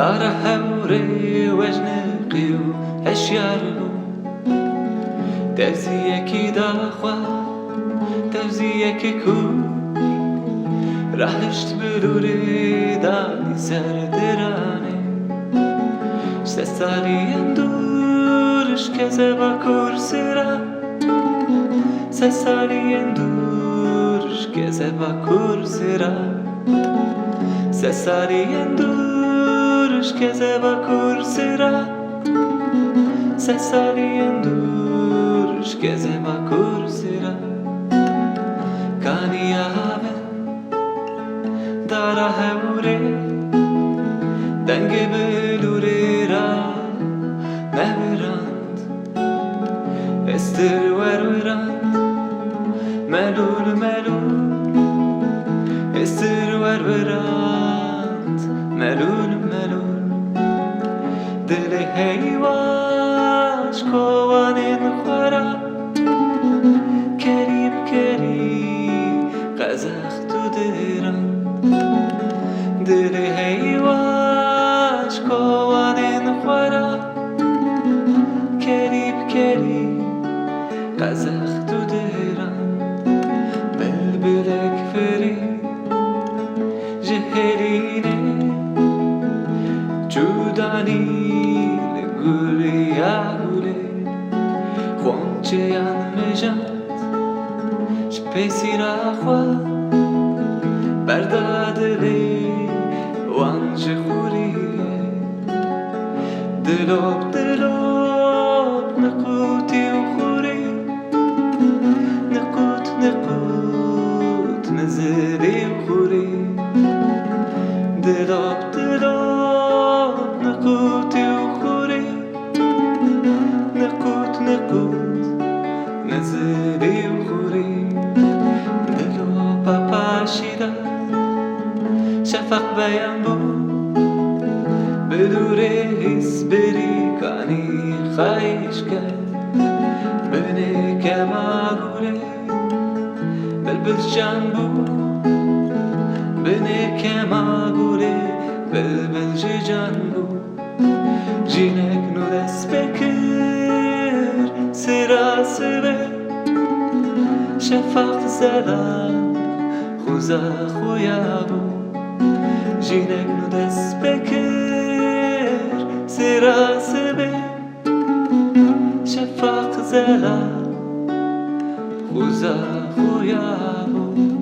دار هوري وجنقي وهشياربو تفزيكي داخوا تفزيكي كور رحشت بلوري داني سردراني سسالي اندورش كذبا كورسرا سسالي اندورش كذبا كورسرا سسالي اندورش كذبا كورسرا سسالي اندورش كذبا كورسرا كاني يا دارا هوري دنگ بلوري را نبرند استر ورورند ملول ملول استر ورورند ملول ملول دل هیواش کوانین خورا کریم کریم قزخ تو درند دل هیواش کوانین خورا کریم کریم قزخ تو درند بلبلک فری جهرینه جودانی گلی آوله خونچه ین مجند شپیسی را خواه بردادلی وانج خوریه دلوب دلوب نقوتی و خوری نقوت نقوت نزلی و خوری دلوب دلوب نقوتی و خوری نقوت نقوت نزلی و خوری دلوب پاشیده شفق بیان بود بدور حس بری کانی خواهش کرد ببینه که مغوره بلبل جان بود ببینه که مغوره بلبل جان بود جینک نو دست بکر سرا سبه شفق زدن خوزا خویا بود جینک نو دست بکر سرا سبه شفق زدن خوزا خویا بود